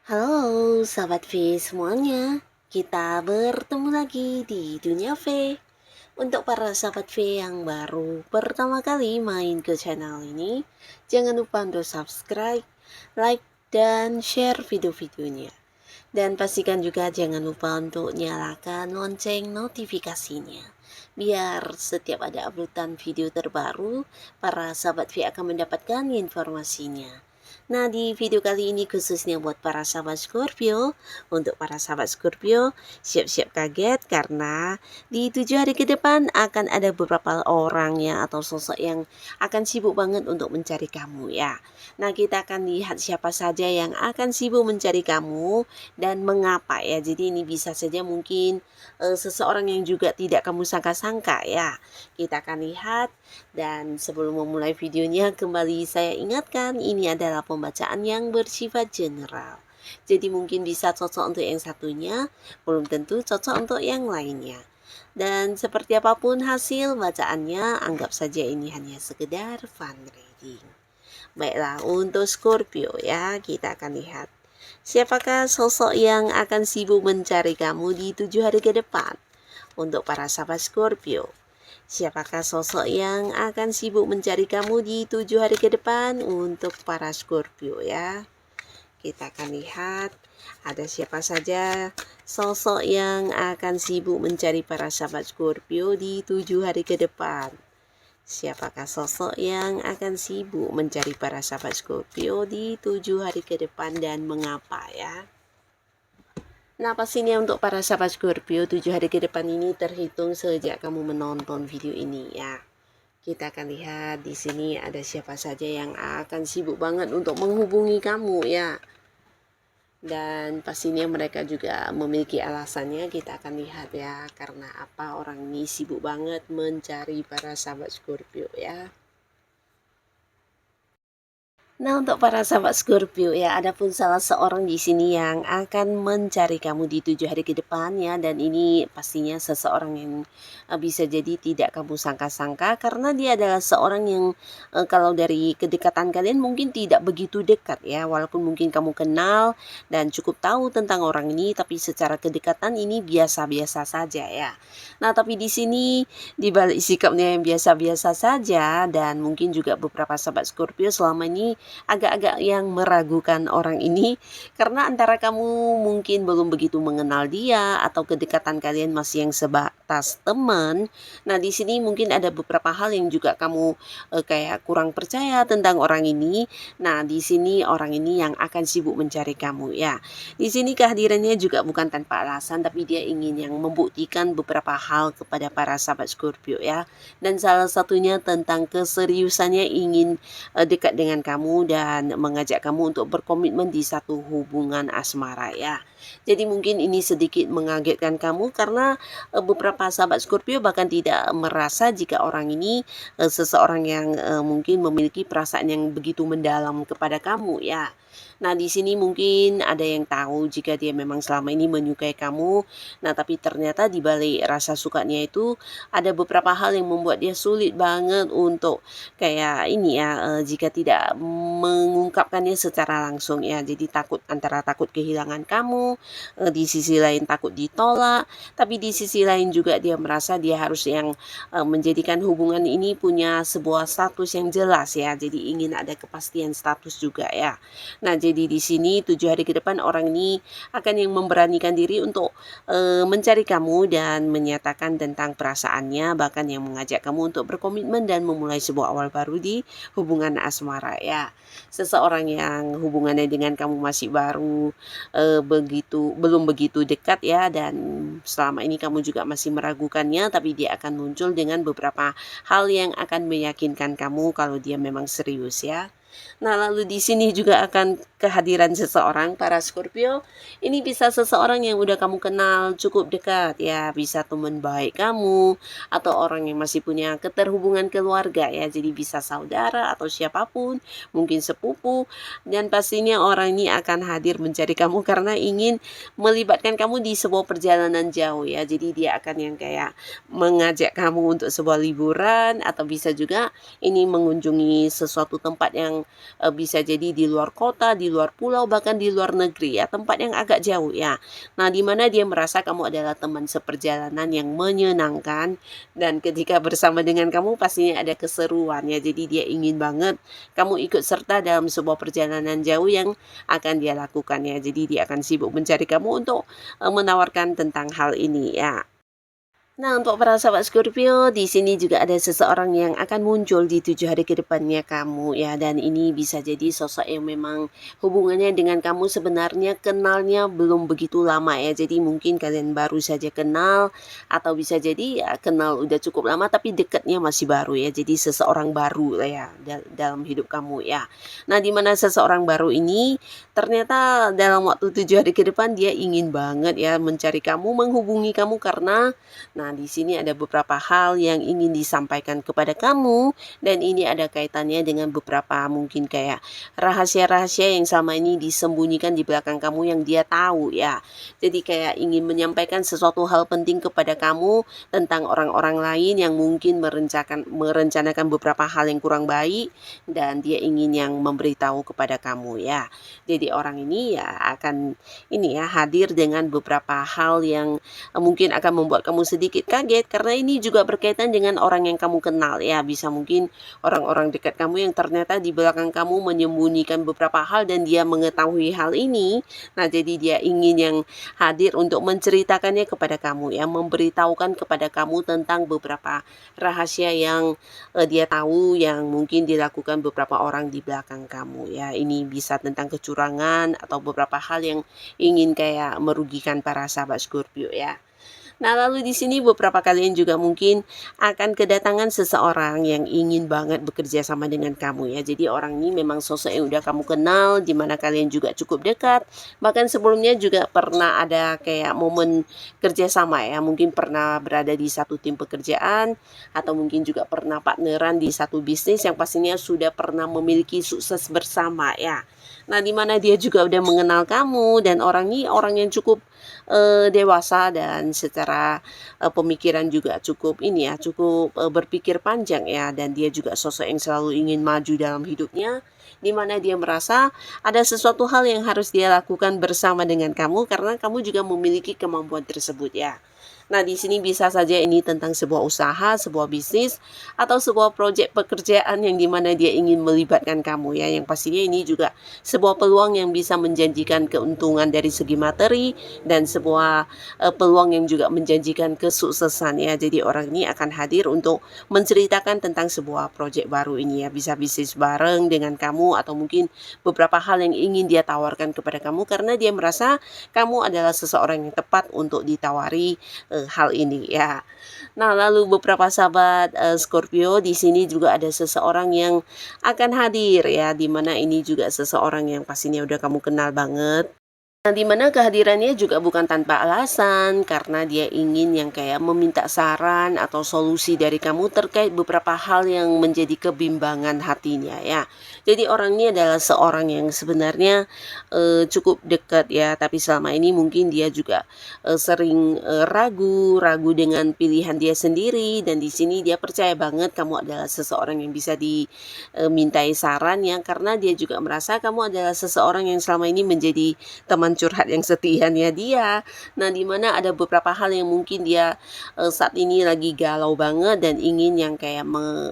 Halo sahabat V semuanya, kita bertemu lagi di Dunia V. Untuk para sahabat V yang baru pertama kali main ke channel ini, jangan lupa untuk subscribe, like, dan share video-videonya. Dan pastikan juga jangan lupa untuk nyalakan lonceng notifikasinya. Biar setiap ada uploadan video terbaru, para sahabat V akan mendapatkan informasinya. Nah, di video kali ini khususnya buat para sahabat Scorpio. Untuk para sahabat Scorpio, siap-siap kaget karena di 7 hari ke depan akan ada beberapa orang ya atau sosok yang akan sibuk banget untuk mencari kamu ya. Nah, kita akan lihat siapa saja yang akan sibuk mencari kamu dan mengapa ya. Jadi ini bisa saja mungkin seseorang yang juga tidak kamu sangka-sangka ya. Kita akan lihat. Dan sebelum memulai videonya, kembali saya ingatkan ini adalah pembacaan yang bersifat general. Jadi mungkin bisa cocok untuk yang satunya, belum tentu cocok untuk yang lainnya. Dan seperti apapun hasil bacaannya, anggap saja ini hanya sekedar fun reading. Baiklah, untuk Scorpio ya, kita akan lihat. Siapakah sosok yang akan sibuk mencari kamu di 7 hari ke depan? Untuk para sahabat Scorpio, siapakah sosok yang akan sibuk mencari kamu di 7 hari ke depan untuk para Scorpio ya? Kita akan lihat ada siapa saja sosok yang akan sibuk mencari para sahabat Scorpio di 7 hari ke depan. Siapakah sosok yang akan sibuk mencari para sahabat Scorpio di 7 hari ke depan dan mengapa ya? Nah, pastinya untuk para sahabat Scorpio, 7 hari ke depan ini terhitung sejak kamu menonton video ini ya. Kita akan lihat di sini ada siapa saja yang akan sibuk banget untuk menghubungi kamu ya. Dan pastinya mereka juga memiliki alasannya, kita akan lihat ya. Karena apa orang ini sibuk banget mencari para sahabat Scorpio ya. Nah, untuk para sahabat Scorpio ya, ada pun salah seorang di sini yang akan mencari kamu di 7 hari ke depan ya, dan ini pastinya seseorang yang bisa jadi tidak kamu sangka-sangka karena dia adalah seorang yang kalau dari kedekatan kalian mungkin tidak begitu dekat ya, walaupun mungkin kamu kenal dan cukup tahu tentang orang ini, tapi secara kedekatan ini biasa-biasa saja ya. Nah, tapi di sini di balik sikapnya yang biasa-biasa saja dan mungkin juga beberapa sahabat Scorpio selama ini agak-agak yang meragukan orang ini karena antara kamu mungkin belum begitu mengenal dia atau kedekatan kalian masih yang sebatas teman. Nah, di sini mungkin ada beberapa hal yang juga kamu kayak kurang percaya tentang orang ini. Nah, di sini orang ini yang akan sibuk mencari kamu ya. Di sini kehadirannya juga bukan tanpa alasan, tapi dia ingin yang membuktikan beberapa hal kepada para sahabat Scorpio ya. Dan salah satunya tentang keseriusannya ingin dekat dengan kamu dan mengajak kamu untuk berkomitmen di satu hubungan asmara ya. Jadi mungkin ini sedikit mengagetkan kamu karena beberapa sahabat Scorpio bahkan tidak merasa jika orang ini seseorang yang mungkin memiliki perasaan yang begitu mendalam kepada kamu ya. Nah, di sini mungkin ada yang tahu jika dia memang selama ini menyukai kamu. Nah, tapi ternyata di balik rasa sukanya itu ada beberapa hal yang membuat dia sulit banget untuk kayak ini ya, jika tidak mengungkapkannya secara langsung ya. Jadi antara takut kehilangan kamu, di sisi lain takut ditolak, tapi di sisi lain juga dia merasa dia harus yang menjadikan hubungan ini punya sebuah status yang jelas ya. Jadi ingin ada kepastian status juga ya. Nah, jadi di sini 7 hari ke depan orang ini akan yang memberanikan diri untuk mencari kamu dan menyatakan tentang perasaannya, bahkan yang mengajak kamu untuk berkomitmen dan memulai sebuah awal baru di hubungan asmara ya. Seseorang yang hubungannya dengan kamu masih baru, belum begitu dekat ya, dan selama ini kamu juga masih meragukannya, tapi dia akan muncul dengan beberapa hal yang akan meyakinkan kamu kalau dia memang serius ya. Nah, lalu di sini juga akan kehadiran seseorang para Scorpio. Ini bisa seseorang yang udah kamu kenal cukup dekat ya, bisa teman baik kamu atau orang yang masih punya keterhubungan keluarga ya. Jadi bisa saudara atau siapapun, mungkin sepupu, dan pastinya orang ini akan hadir mencari kamu karena ingin melibatkan kamu di sebuah perjalanan jauh ya. Jadi dia akan yang kayak mengajak kamu untuk sebuah liburan atau bisa juga ini mengunjungi sesuatu tempat yang yang bisa jadi di luar kota, di luar pulau, bahkan di luar negeri ya, tempat yang agak jauh ya. Nah, di mana dia merasa kamu adalah teman seperjalanan yang menyenangkan dan ketika bersama dengan kamu pastinya ada keseruan ya. Jadi dia ingin banget kamu ikut serta dalam sebuah perjalanan jauh yang akan dia lakukan ya. Jadi dia akan sibuk mencari kamu untuk menawarkan tentang hal ini ya. Nah, untuk para sahabat Scorpio, di sini juga ada seseorang yang akan muncul di 7 hari ke depannya kamu ya, dan ini bisa jadi sosok yang memang hubungannya dengan kamu sebenarnya kenalnya belum begitu lama ya. Jadi mungkin kalian baru saja kenal atau bisa jadi ya kenal udah cukup lama tapi dekatnya masih baru ya. Jadi seseorang baru lah ya dalam hidup kamu ya. Nah, di mana seseorang baru ini ternyata dalam waktu 7 hari ke depan dia ingin banget ya mencari kamu, menghubungi kamu karena nah, di sini ada beberapa hal yang ingin disampaikan kepada kamu dan ini ada kaitannya dengan beberapa mungkin kayak rahasia-rahasia yang selama ini disembunyikan di belakang kamu yang dia tahu ya. Jadi kayak ingin menyampaikan sesuatu hal penting kepada kamu tentang orang-orang lain yang mungkin merencanakan beberapa hal yang kurang baik dan dia ingin yang memberitahu kepada kamu ya. Jadi orang ini ya akan ini ya hadir dengan beberapa hal yang mungkin akan membuat kamu sedikit kaget karena ini juga berkaitan dengan orang yang kamu kenal ya. Bisa mungkin orang-orang dekat kamu yang ternyata di belakang kamu menyembunyikan beberapa hal dan dia mengetahui hal ini. Nah, jadi dia ingin yang hadir untuk menceritakannya kepada kamu ya, memberitahukan kepada kamu tentang beberapa rahasia yang dia tahu yang mungkin dilakukan beberapa orang di belakang kamu ya. Ini bisa tentang kecurangan atau beberapa hal yang ingin kayak merugikan para sahabat Scorpio ya. Nah, lalu di sini beberapa kalian juga mungkin akan kedatangan seseorang yang ingin banget bekerja sama dengan kamu ya. Jadi orang ini memang sosok yang udah kamu kenal, di mana kalian juga cukup dekat. Bahkan sebelumnya juga pernah ada kayak momen kerja sama ya. Mungkin pernah berada di satu tim pekerjaan atau mungkin juga pernah partneran di satu bisnis yang pastinya sudah pernah memiliki sukses bersama ya. Nah, di mana dia juga udah mengenal kamu dan orang ini orang yang cukup dewasa dan secara pemikiran juga cukup ini ya, cukup berpikir panjang ya, dan dia juga sosok yang selalu ingin maju dalam hidupnya, di mana dia merasa ada sesuatu hal yang harus dia lakukan bersama dengan kamu karena kamu juga memiliki kemampuan tersebut ya. Nah, di sini bisa saja ini tentang sebuah usaha, sebuah bisnis, atau sebuah proyek pekerjaan yang dimana dia ingin melibatkan kamu ya. Yang pastinya ini juga sebuah peluang yang bisa menjanjikan keuntungan dari segi materi dan sebuah peluang yang juga menjanjikan kesuksesan ya. Jadi orang ini akan hadir untuk menceritakan tentang sebuah proyek baru ini ya. Bisa bisnis bareng dengan kamu atau mungkin beberapa hal yang ingin dia tawarkan kepada kamu karena dia merasa kamu adalah seseorang yang tepat untuk ditawari hal ini ya. Nah, lalu beberapa sahabat Scorpio di sini juga ada seseorang yang akan hadir ya, di mana ini juga seseorang yang pastinya udah kamu kenal banget. Nah, di mana kehadirannya juga bukan tanpa alasan karena dia ingin yang kayak meminta saran atau solusi dari kamu terkait beberapa hal yang menjadi kebimbangan hatinya ya. Jadi orang ini adalah seorang yang sebenarnya cukup dekat ya, tapi selama ini mungkin dia juga sering ragu dengan pilihan dia sendiri dan di sini dia percaya banget kamu adalah seseorang yang bisa dimintai saran ya karena dia juga merasa kamu adalah seseorang yang selama ini menjadi teman curhat yang setianya dia. Nah, di mana ada beberapa hal yang mungkin dia saat ini lagi galau banget dan ingin yang kayak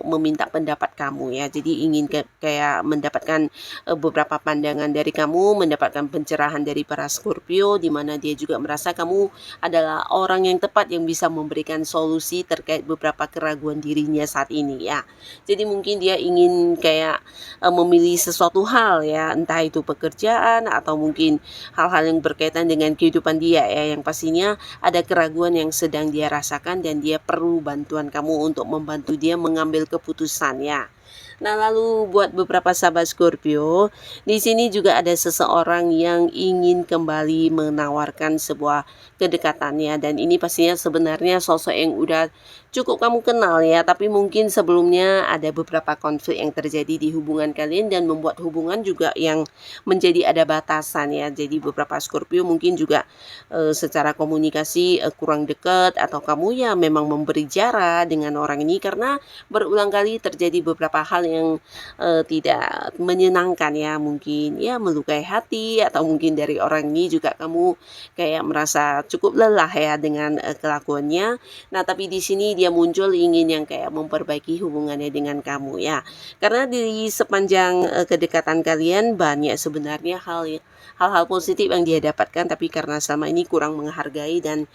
meminta pendapat kamu ya. Jadi ingin kayak mendapatkan beberapa pandangan dari kamu, mendapatkan pencerahan dari para Scorpio di mana dia juga merasa kamu adalah orang yang tepat yang bisa memberikan solusi terkait beberapa keraguan dirinya saat ini ya. Jadi mungkin dia ingin kayak memilih sesuatu hal ya, entah itu pekerjaan atau mungkin hal-hal yang berkaitan dengan kehidupan dia ya, yang pastinya ada keraguan yang sedang dia rasakan dan dia perlu bantuan kamu untuk membantu dia mengambil keputusan ya. Nah, lalu buat beberapa sahabat Scorpio, di sini juga ada seseorang yang ingin kembali menawarkan sebuah kedekatannya dan ini pastinya sebenarnya sosok yang udah cukup kamu kenal ya, tapi mungkin sebelumnya ada beberapa konflik yang terjadi di hubungan kalian dan membuat hubungan juga yang menjadi ada batasan ya. Jadi beberapa Scorpio mungkin juga secara komunikasi kurang dekat, atau kamu ya memang memberi jarak dengan orang ini karena berulang kali terjadi beberapa hal yang tidak menyenangkan ya, mungkin ya melukai hati, atau mungkin dari orang ini juga kamu kayak merasa cukup lelah ya dengan kelakuannya. Nah, tapi di sini dia muncul ingin yang kayak memperbaiki hubungannya dengan kamu ya. Karena di sepanjang kedekatan kalian banyak sebenarnya hal-hal positif yang dia dapatkan, tapi karena selama ini kurang menghargai dan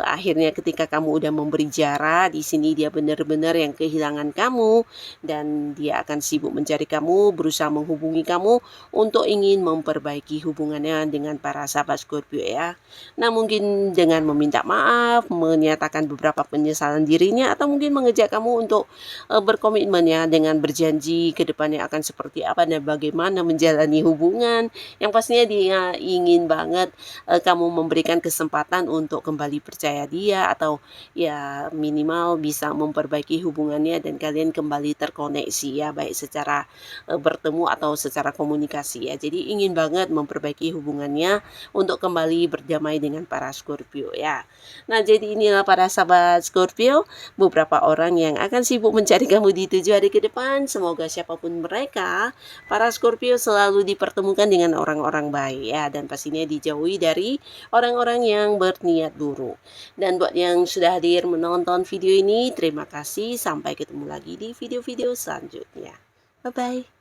akhirnya ketika kamu udah memberi jarak, di sini dia benar-benar yang kehilangan kamu dan dia akan sibuk mencari kamu, berusaha menghubungi kamu untuk ingin memperbaiki hubungannya dengan para sahabat Scorpio ya. Nah, mungkin dengan meminta maaf, menyatakan beberapa penyesalan dirinya, atau mungkin mengejak kamu untuk berkomitmen ya, dengan berjanji ke depannya akan seperti apa dan bagaimana menjalani hubungan. Yang pastinya dia ingin banget kamu memberikan kesempatan untuk kembali percaya dia, atau ya minimal bisa memperbaiki hubungannya dan kalian kembali terkoneksi ya, baik secara bertemu atau secara komunikasi ya. Jadi ingin banget memperbaiki hubungannya untuk kembali berdamai dengan para Scorpio ya. Nah, jadi inilah para sahabat Scorpio, beberapa orang yang akan sibuk mencari kamu di 7 hari ke depan. Semoga siapapun mereka, para Scorpio selalu dipertemukan dengan orang-orang baik ya, dan pastinya dijauhi dari orang-orang yang berniat buruk. Dan buat yang sudah hadir menonton video ini, terima kasih. Sampai ketemu lagi di video-video selanjutnya. Bye-bye.